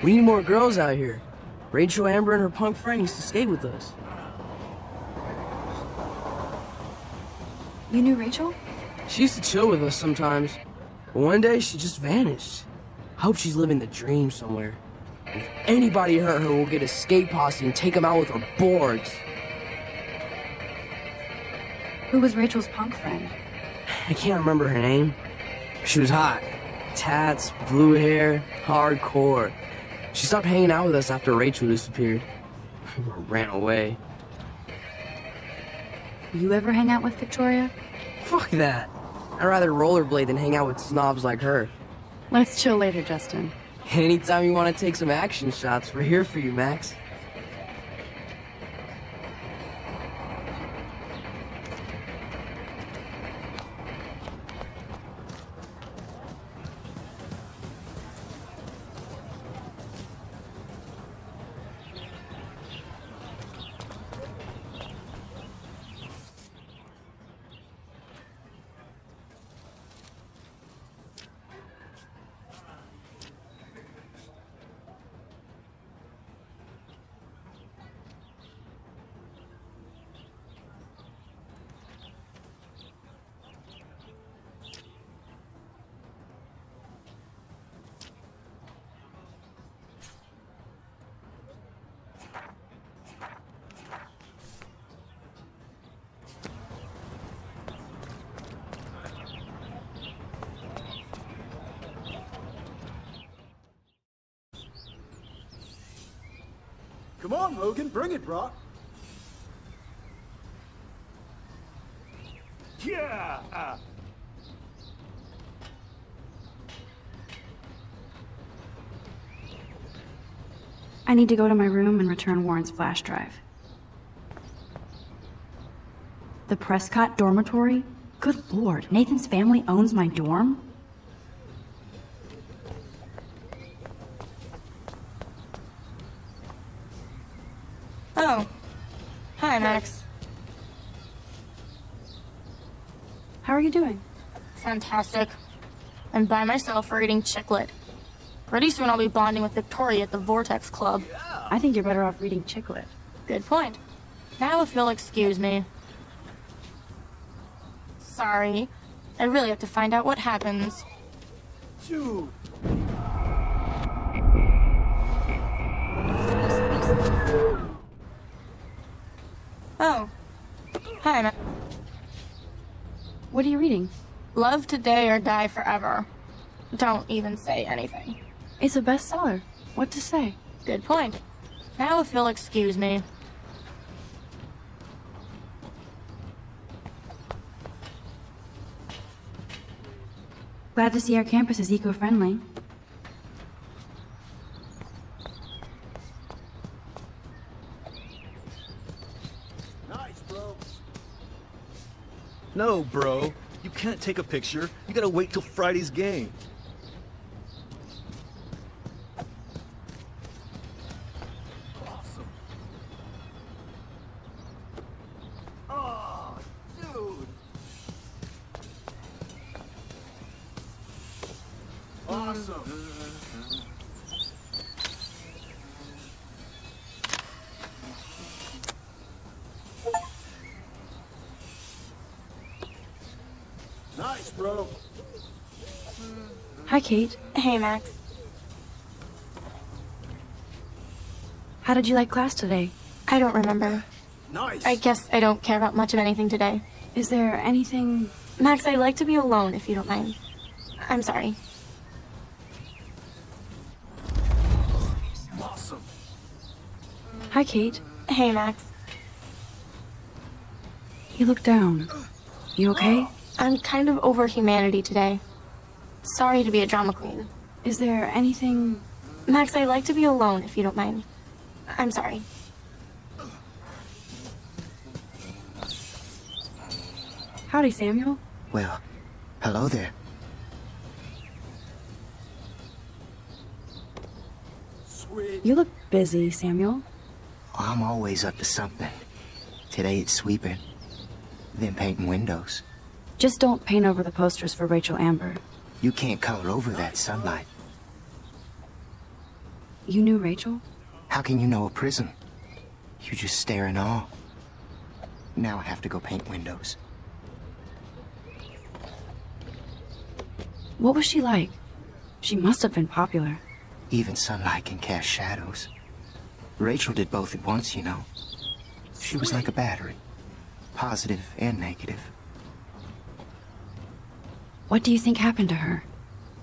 We need more girls out here. Rachel, Amber, and her punk friend used to skate with us.
You knew Rachel?
She used to chill with us sometimes, but one day she just vanished. I hope she's living the dream somewhere. And if anybody hurt her, we'll get a skate posse and take them out with our boards.
Who was Rachel's punk friend?
I can't remember her name. She was hot. Tats, blue hair, hardcore. She stopped hanging out with us after Rachel disappeared. Or ran away.
You ever hang out with Victoria?
Fuck that. I'd rather rollerblade than hang out with snobs like her.
Let's chill later, Justin.
Anytime you want to take some action shots, we're here for you, Max.
Come on, Logan, bring it, bro.
Yeah!
I need to go to my room and return Warren's flash drive. The Prescott dormitory? Good lord, Nathan's family owns my dorm?
Oh. Hi, Max.
How are you doing?
Fantastic. I'm by myself reading Chicklet. Pretty soon I'll be bonding with Victoria at the Vortex Club.
I think you're better off reading Chicklet.
Good point. Now if you'll excuse me. Sorry. I really have to find out what happens.
Dude.
Oh. Hi, Max.
What are you reading?
Love Today or Die Forever. Don't even say anything.
It's a bestseller. What to say?
Good point. Now if you'll excuse me.
Glad to see our campus is eco-friendly.
Nice, bro.
No, bro. You can't take a picture. You gotta wait till Friday's game.
Awesome. Oh, dude. Awesome. Nice, bro.
Hi, Kate.
Hey, Max.
How did you like class today?
I don't remember.
Nice.
I guess I don't care about much of anything today.
Is there anything...
Max, I'd like to be alone if you don't mind. I'm sorry.
Awesome.
Hi, Kate.
Hey, Max.
You look down. You okay?
I'm kind of over humanity today. Sorry to be a drama queen.
Is there anything...
Max, I'd like to be alone if you don't mind. I'm sorry.
Howdy, Samuel.
Well, hello there.
Sweet.
You look busy, Samuel.
I'm always up to something.
Today it's sweeping, then painting windows.
Just don't paint over the posters for Rachel Amber.
You can't color over that sunlight.
You knew Rachel?
How can you know a prison? You just stare in awe. Now I have to go paint windows.
What was she like? She must have been popular.
Even sunlight can cast shadows. Rachel did both at once, you know. She was like a battery. Positive and negative.
What do you think happened to her?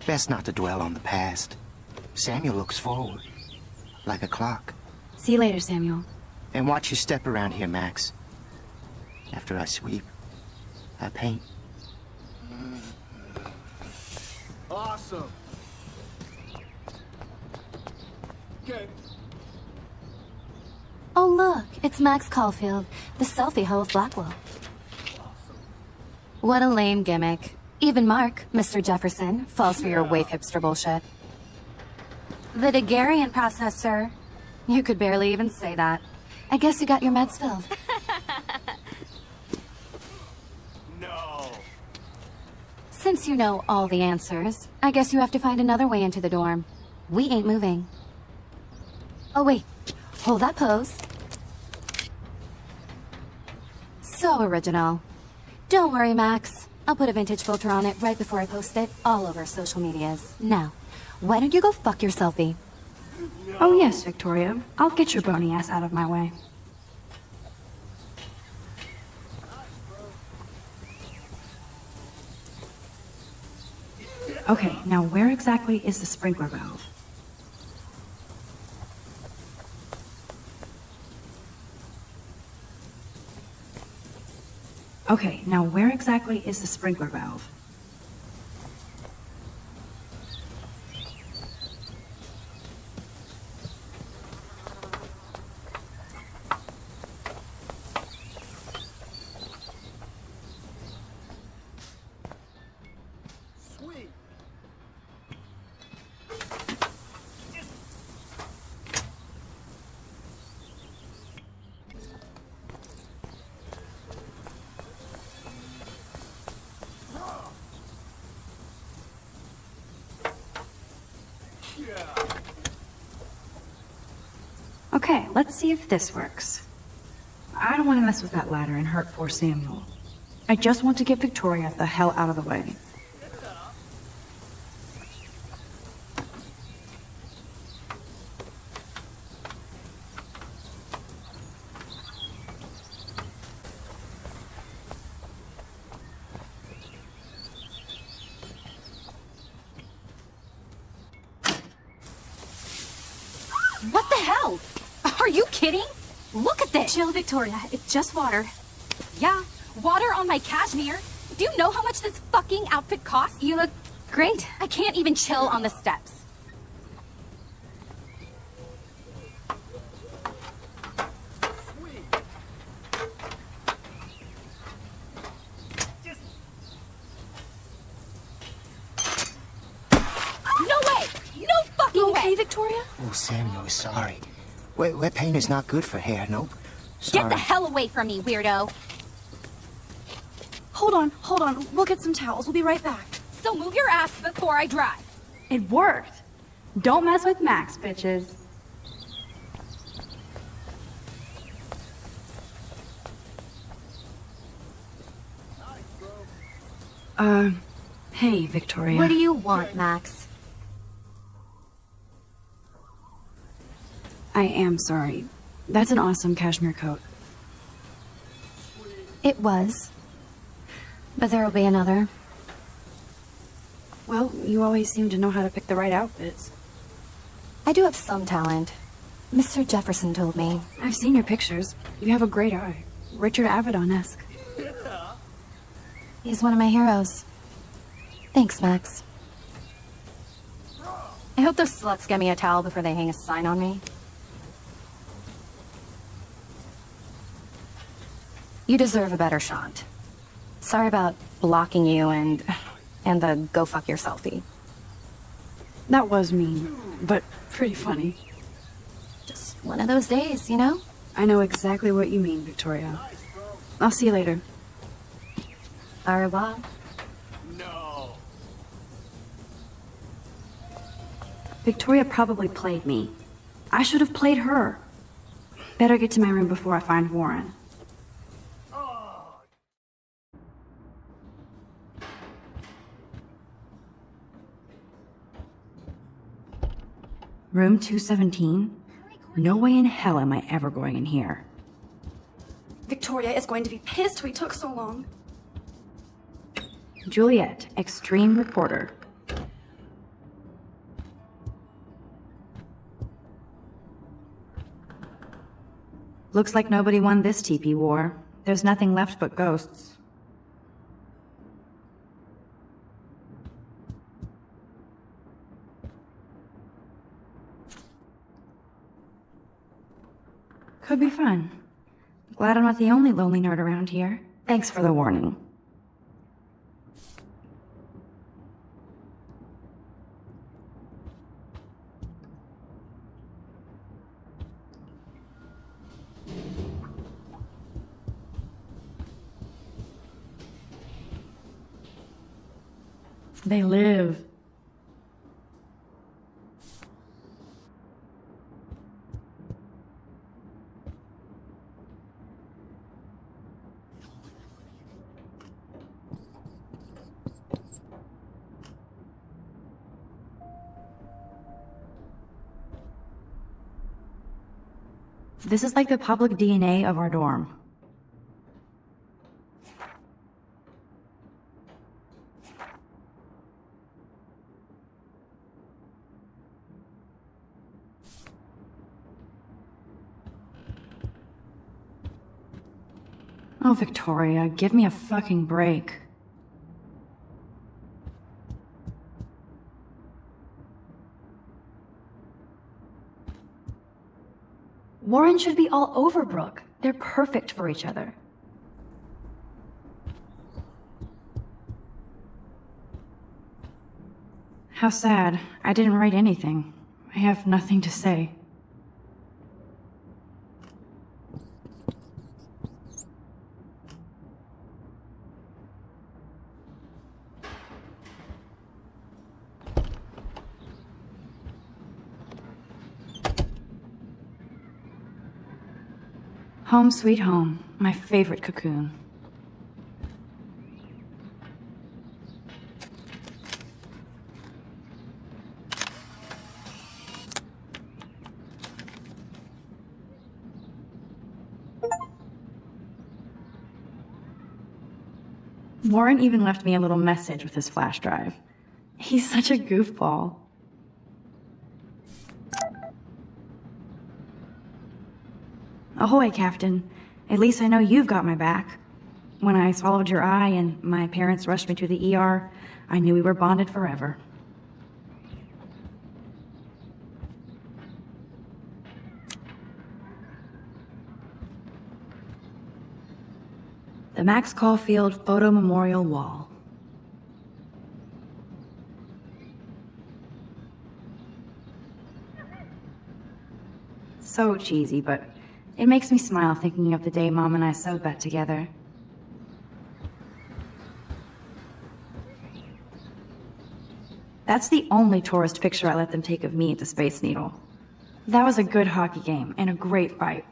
Best not to dwell on the past. Samuel looks forward. Like a clock.
See you later, Samuel.
And watch your step around here, Max. After I sweep, I paint.
Awesome. Okay.
Oh look, it's Max Caulfield, the selfie hoe of Blackwell. What a lame gimmick. Even Mark, Mr. Jefferson, falls for your wave hipster bullshit. The Daguerrean process, sir. You could barely even say that. I guess you got your meds filled.
No.
Since you know all the answers, I guess you have to find another way into the dorm. We ain't moving. Oh wait, hold that pose. So original. Don't worry, Max. I'll put a vintage filter on it right before I post it all over social medias. Now, why don't you go fuck your selfie?
Oh yes, Victoria. I'll get your bony ass out of my way. Okay, now where exactly is the sprinkler valve? Okay, now where exactly is the sprinkler valve?
Sweet.
Okay, let's see if this works. I don't want to mess with that ladder and hurt poor Samuel. I just want to get Victoria the hell out of the way.
What the hell? Are you kidding? Look at this!
Chill, Victoria. It's just water.
Yeah, water on my cashmere. Do you know how much this fucking outfit costs?
You look great.
I can't even chill on the steps. No way! No fucking
Okay,
way!
Victoria?
Oh, Samuel is sorry. Wet paint is not good for hair, nope.
Get
Sorry.
the hell away from me, weirdo!
Hold on. We'll get some towels. We'll be right back.
So move your ass before I drive.
It worked! Don't mess with Max, bitches. Hey, Victoria.
What do you want, Max?
I am sorry. That's an awesome cashmere coat.
It was. But there'll be another.
Well, you always seem to know how to pick the right outfits.
I do have some talent. Mr. Jefferson told me.
I've seen your pictures. You have a great eye. Richard Avedon-esque.
He's one of my heroes. Thanks, Max. I hope those sluts get me a towel before they hang a sign on me. You deserve a better shot. Sorry about blocking you and the go fuck your selfie.
That was mean, but pretty funny.
Just one of those days, you know?
I know exactly what you mean, Victoria. I'll see you later.
Au revoir.
No.
Victoria probably played me. I should have played her. Better get to my room before I find Warren. Room 217? No way in hell am I ever going in here.
Victoria is going to be pissed we took so long.
Juliet, extreme reporter. Looks like nobody won this TP war. There's nothing left but ghosts. Could be fun. Glad I'm not the only lonely nerd around here. Thanks for the warning. They live. This is like the public DNA of our dorm. Oh, Victoria, give me a fucking break.
Warren should be all over Brooke. They're perfect for each other.
How sad. I didn't write anything. I have nothing to say. Home sweet home, my favorite cocoon. Warren even left me a little message with his flash drive. He's such a goofball. Ahoy, Captain. At least I know you've got my back. When I swallowed your eye and my parents rushed me to the ER, I knew we were bonded forever. The Max Caulfield Photo Memorial Wall. So cheesy, but it makes me smile thinking of the day Mom and I sewed that together. That's the only tourist picture I let them take of me at the Space Needle. That was a good hockey game and a great fight.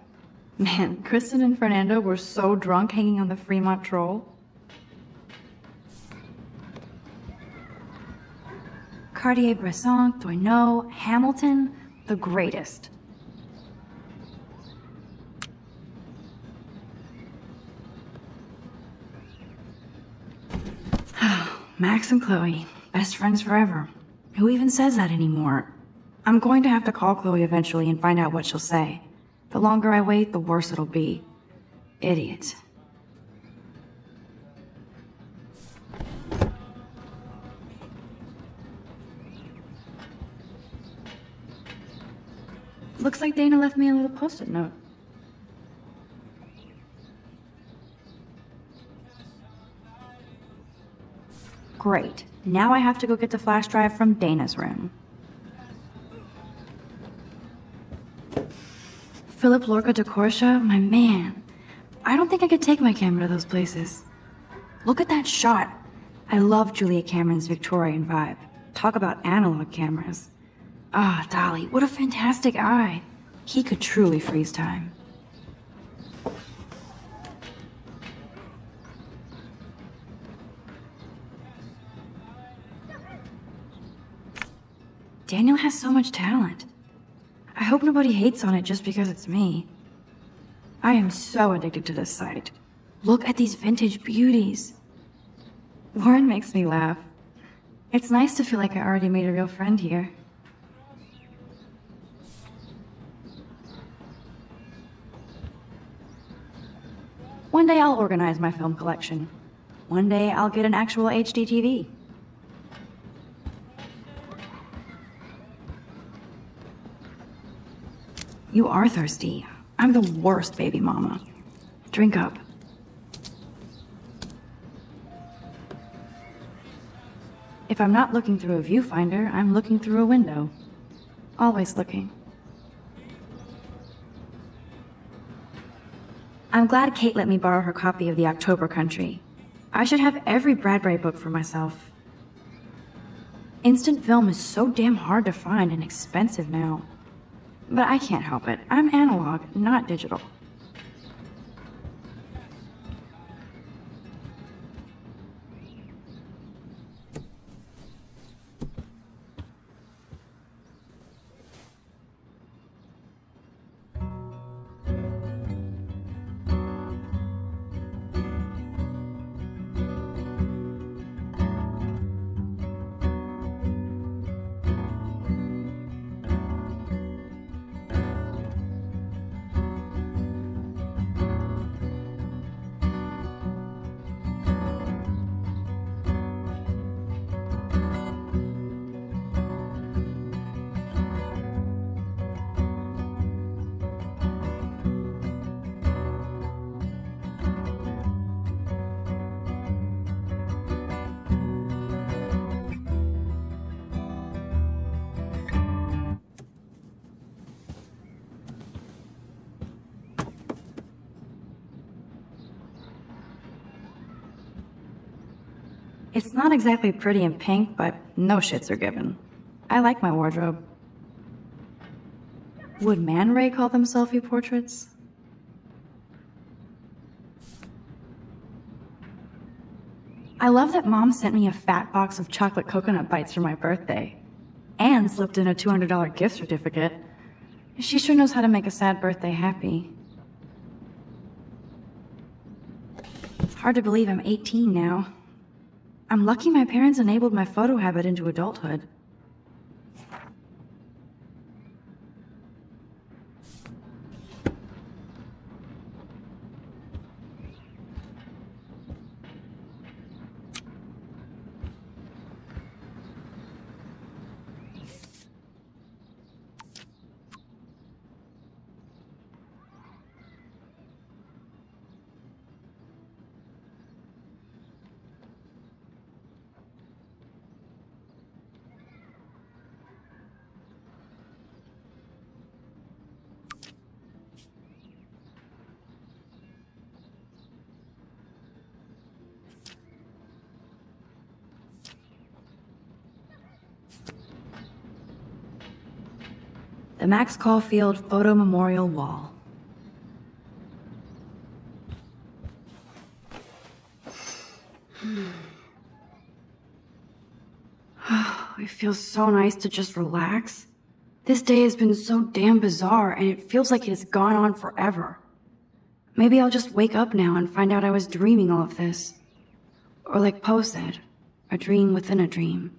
Man, Kristen and Fernando were so drunk hanging on the Fremont Troll. Cartier-Bresson, Doinot, Hamilton, the greatest. Max and Chloe, best friends forever. Who even says that anymore? I'm going to have to call Chloe eventually and find out what she'll say. The longer I wait, the worse it'll be. Idiot. Looks like Dana left me a little post-it note. Great. Now I have to go get the flash drive from Dana's room. Philip Lorca de Courcia, my man. I don't think I could take my camera to those places. Look at that shot. I love Julia Cameron's Victorian vibe. Talk about analog cameras. Ah, Dolly, what a fantastic eye. He could truly freeze time. Daniel has so much talent. I hope nobody hates on it just because it's me. I am so addicted to this site. Look at these vintage beauties. Warren makes me laugh. It's nice to feel like I already made a real friend here. One day I'll organize my film collection. One day I'll get an actual HD TV. You are thirsty. I'm the worst baby mama. Drink up. If I'm not looking through a viewfinder, I'm looking through a window. Always looking. I'm glad Kate let me borrow her copy of The October Country. I should have every Bradbury book for myself. Instant film is so damn hard to find and expensive now. But I can't help it. I'm analog, not digital. It's not exactly pretty and pink, but no shits are given. I like my wardrobe. Would Man Ray call them selfie portraits? I love that Mom sent me a fat box of chocolate coconut bites for my birthday. And slipped in a $200 gift certificate. She sure knows how to make a sad birthday happy. It's hard to believe I'm 18 now. I'm lucky my parents enabled my photo habit into adulthood. The Max Caulfield Photo Memorial Wall. It feels so nice to just relax. This day has been so damn bizarre, and it feels like it has gone on forever. Maybe I'll just wake up now and find out I was dreaming all of this. Or like Poe said, a dream within a dream.